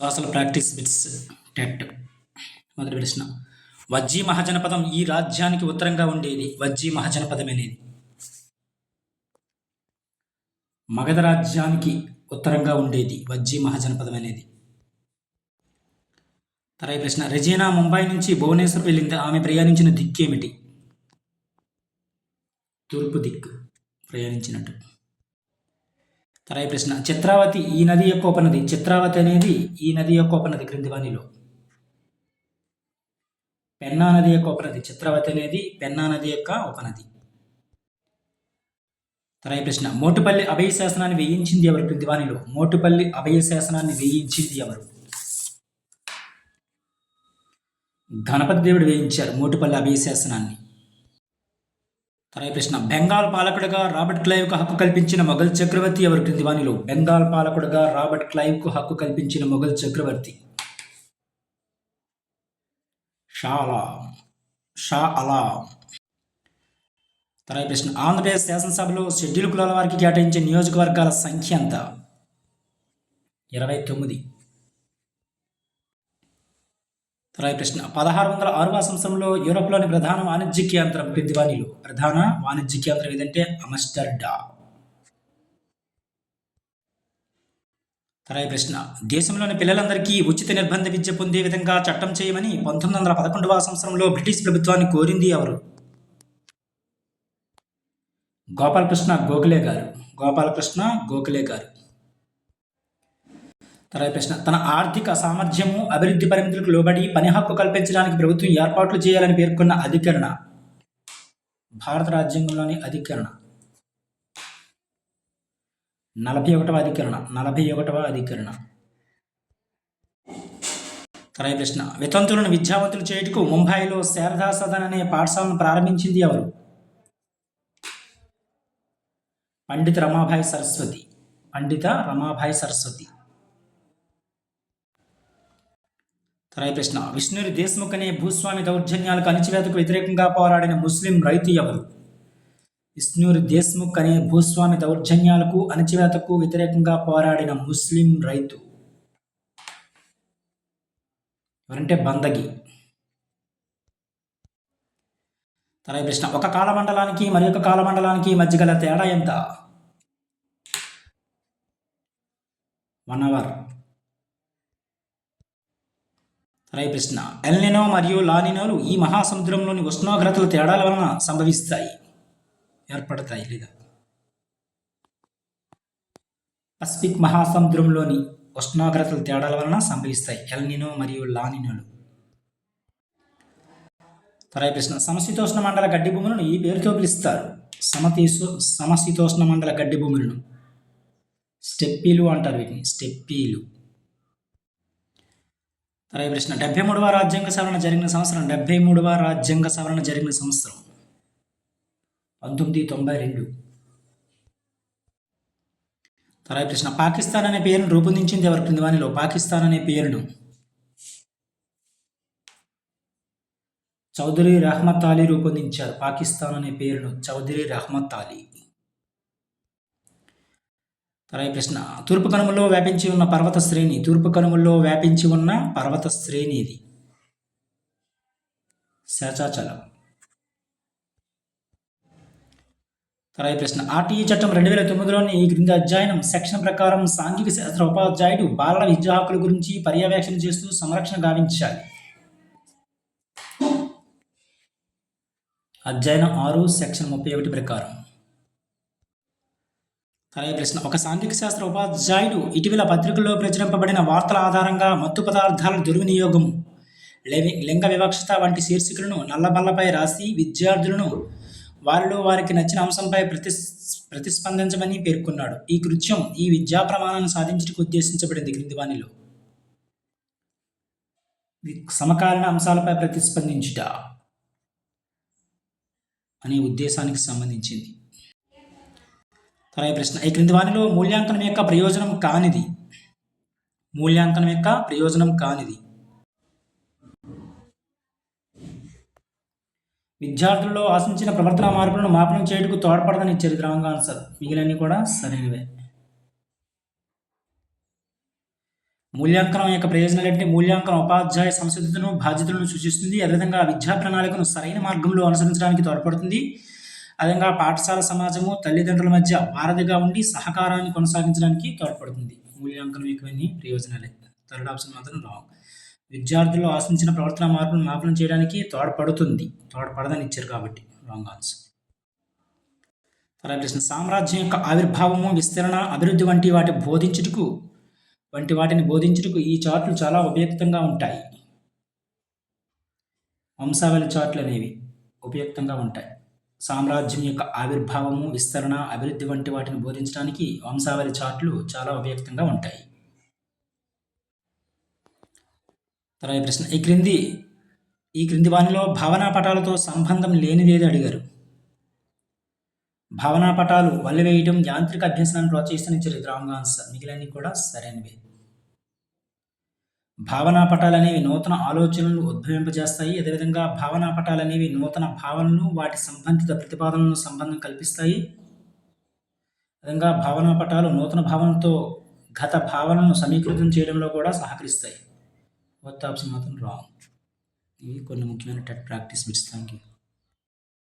అసలు practice bits TET. మొదటి ప్రశ్న, వజ్జీ మహాజనపదం ఈ రాజ్యానికి ఉత్తరంగా ఉండేది. వజ్జీ మహాజనపదం అనేది మగధ రాజ్యానికి ఉత్తరంగా ఉండేది వజ్జీ మహాజనపదం అనేది. తర్వాత ప్రశ్న, రెజీనా ముంబై నుంచి భువనేశ్వర్ వెళ్ళింది. ఆమె ప్రయాణించిన దిక్కేమిటి? తూర్పు దిక్కు ప్రయాణించినట్టు. తర్వాత ప్రశ్న, చిత్రావతి ఈ నది యొక్క ఉపనది. చిత్రావతి అనేది ఈ నది యొక్క ఉపనది క్రింది వానిలో. పెన్నా నది యొక్క ఉపనది. చిత్రావతి అనేది పెన్నా నది యొక్క ఉపనది. తర్వాత ప్రశ్న, మోటుపల్లి అభయ శాసనాన్ని వేయించింది ఎవరు క్రింది వానిలో? మోటుపల్లి అభయ శాసనాన్ని వేయించింది ఎవరు? గణపతి దేవుడు వేయించారు మోటుపల్లి అభయ శాసనాన్ని. తర్వాత ప్రశ్న, బెంగాల్ పాలకుడుగా రాబర్ట్ క్లైవ్కు హక్కు కల్పించిన మొఘల్ చక్రవర్తి ఎవరు క్రింది వానిలో? బెంగాల్ పాలకుడుగా రాబర్ట్ క్లైవ్కు హక్కు కల్పించిన మొఘల్ చక్రవర్తి షా అలాం. తర్వాత ప్రశ్న, ఆంధ్రప్రదేశ్ శాసనసభలో షెడ్యూల్ కులాల వారికి కేటాయించే నియోజకవర్గాల సంఖ్య ఎంత? 29. తర్వాత ప్రశ్న, 1606వ సంవత్సరంలో యూరోప్లోని ప్రధాన వాణిజ్య కేంద్రం క్రింది వానిలో. ప్రధాన వాణిజ్య కేంద్రం ఏదంటే ఆమ్స్టర్డామ్. తర్వాత ప్రశ్న, దేశంలోని పిల్లలందరికీ ఉచిత నిర్బంధ విద్య పొందే విధంగా చట్టం చేయమని 1911వ సంవత్సరంలో బ్రిటిష్ ప్రభుత్వాన్ని కోరింది ఎవరు? గోపాలకృష్ణ గోఖలే గారు. గోపాలకృష్ణ గోఖలే గారు. తర్వాత ప్రశ్న, తన ఆర్థిక సామర్థ్యము అభివృద్ధి పరిమితులకు లోబడి పని హక్కు కల్పించడానికి ప్రభుత్వం ఏర్పాట్లు చేయాలని పేర్కొన్న అధికరణ. భారత రాజ్యాంగంలోని అధికరణ 41వ అధికరణ. 41వ అధికరణ. తర్వాత ప్రశ్న, వితంతులను విద్యావంతులు చేయుటకు ముంబైలో శారదా సదన్ అనే పాఠశాలను ప్రారంభించింది ఎవరు? పండిత రమాబాయి సరస్వతి. పండిత రమాబాయి సరస్వతి. తర్వాత ప్రశ్న, విష్ణురి దేశ్ముఖ్ అనే భూస్వామి దౌర్జన్యాలకు అణచివేతకు వ్యతిరేకంగా పోరాడిన ముస్లిం రైతు ఎవరు? విష్ణురి దేశ్ముఖ్ అనే భూస్వామి దౌర్జన్యాలకు అణచివేతకు వ్యతిరేకంగా పోరాడిన ముస్లిం రైతు ఎవరంటే బందగి. తర్వాత ప్రశ్న, ఒక కాలమండలానికి మరి ఒక కాలమండలానికి మధ్య గల తేడా ఎంత? 1 అవర్. తర్వాత ప్రశ్న, ఎల్నినో మరియు లానినోలు ఈ మహాసముద్రంలోని ఉష్ణోగ్రతల తేడాల వలన సంభవిస్తాయి, ఏర్పడతాయి లేదా? పసిఫిక్ మహాసముద్రంలోని ఉష్ణోగ్రతల తేడాల వలన సంభవిస్తాయి ఎల్నినో మరియు లానినోలు. తర్వాత ప్రశ్న, సమశీతోష్ణ మండల గడ్డి భూములను ఈ పేరుతో పిలుస్తారు. సమశీతోష్ణ మండల గడ్డి భూములను స్టెప్పీలు అంటారు. వీటిని స్టెప్పీలు. తర్వాత ప్రశ్న, 73వ రాజ్యాంగ సవరణ జరిగిన సంవత్సరం. 73వ రాజ్యాంగ సవరణ జరిగిన సంవత్సరం 1992. తర్వాత ప్రశ్న, పాకిస్తాన్ అనే పేరును రూపొందించింది ఎవరు క్రింది వానిలో? పాకిస్తాన్ అనే పేరును చౌదరి రహమత్ అలీ రూపొందించారు. పాకిస్తాన్ అనే పేరును చౌదరి రహమత్ అలీ. తర్వాత ప్రశ్న, తూర్పు కనుమల్లో వ్యాపించి ఉన్న పర్వత శ్రేణి. తూర్పు కనుమల్లో వ్యాపించి ఉన్న పర్వత శ్రేణి ఇది శేషాచలం. తర్వాత ప్రశ్న, ఆర్టీఈ చట్టం 2009లోని ఈ క్రింది అధ్యయనం సెక్షన్ ప్రకారం సాంఘిక శాస్త్ర ఉపాధ్యాయుడు బాలల విద్యా హక్కుల గురించి పర్యవేక్షణ చేస్తూ సంరక్షణ గావించాలి. అధ్యయనం 6 సెక్షన్ 31 ప్రకారం. తర్వాత ప్రశ్న, ఒక సాంఘిక శాస్త్ర ఉపాధ్యాయుడు ఇటీవల పత్రికల్లో ప్రచురింపబడిన వార్తల ఆధారంగా మత్తు పదార్థాల దుర్వినియోగం, లింగ వివక్షత వంటి శీర్షికలను నల్లబల్లపై రాసి విద్యార్థులను వారిలో వారికి నచ్చిన అంశంపై ప్రతిస్పందించమని పేర్కొన్నాడు. ఈ కృత్యం ఈ విద్యా ప్రమాణాన్ని సాధించడానికి ఉద్దేశించబడింది క్రింది వానిలో. సమకాలీన అంశాలపై ప్రతిస్పందించుట అనే ఉద్దేశానికి సంబంధించింది. తర్వాత ప్రశ్న, ఈ క్రింది వానిలో మూల్యాంకనం యొక్క ప్రయోజనం కానిది. మూల్యాంకనం యొక్క ప్రయోజనం కానిది విద్యార్థుల్లో ఆశించిన ప్రవర్తన మార్పులను మాపనం చేయడానికి తోడ్పడదని ఇచ్చారు. ఇది రాంగ్ ఆన్సర్. మిగిలినవి కూడా సరైనవే. మూల్యాంకనం యొక్క ప్రయోజనాలు ఏంటంటే మూల్యాంకనం ఉపాధ్యాయ సంసిద్ధతను బాధ్యతలను సూచిస్తుంది. అదేవిధంగా విద్యా ప్రణాళికను సరైన మార్గంలో అనుసరించడానికి తోడ్పడుతుంది. అదేవిధంగా పాఠశాల సమాజము తల్లిదండ్రుల మధ్య వారధిగా ఉండి సహకారాన్ని కొనసాగించడానికి తోడ్పడుతుంది. మూల్యాంకనం యొక్క ప్రయోజనాలే. థర్డ్ ఆప్షన్ మాత్రం రాంగ్. విద్యార్థుల్లో ఆశించిన ప్రవర్తన మార్పులను మాపనం చేయడానికి తోడ్పడుతుంది, తోడ్పడదని ఇచ్చారు కాబట్టి రాంగ్ ఆన్సర్. తర్వాత ప్రశ్న, సామ్రాజ్యం యొక్క ఆవిర్భావము, విస్తరణ, అభివృద్ధి వంటి వాటిని బోధించుటకు ఈ చార్టులు చాలా ఉపయుక్తంగా ఉంటాయి. వంశావళి చార్టులు అనేవి ఉపయుక్తంగా ఉంటాయి. సామ్రాజ్యం యొక్క ఆవిర్భావము, విస్తరణ, అభివృద్ధి వంటి వాటిని బోధించడానికి వంశావళి చార్టులు చాలా ఉపయుక్తంగా ఉంటాయి. తర్వాత ప్రశ్న, ఈ క్రింది వానిలో భావనా పటాలతో సంబంధం లేనిదేది అడిగారు. భావనా పటాలు వల్లెవేయటం యాంత్రిక అభ్యసనాన్ని ప్రోత్సహిస్తానిచ్చారు. ఇది రాంగ్ ఆన్సర్. మిగిలినవి కూడా సరైనవే. భావనా పటాలు అనేవి నూతన ఆలోచనలు ఉద్భవింపజేస్తాయి. అదేవిధంగా భావనా పటాలు అనేవి నూతన భావనలు, వాటి సంబంధిత ప్రతిపాదనలను సంబంధం కల్పిస్తాయి. అదేవిధంగా భావనా పటాలు నూతన భావనతో గత భావనలను సమీకృతం చేయడంలో కూడా సహకరిస్తాయి. ఫోర్త్ ఆప్షన్ మాత్రం రాంగ్. ఇవి కొన్ని ముఖ్యమైన TET practice bits. Thank you.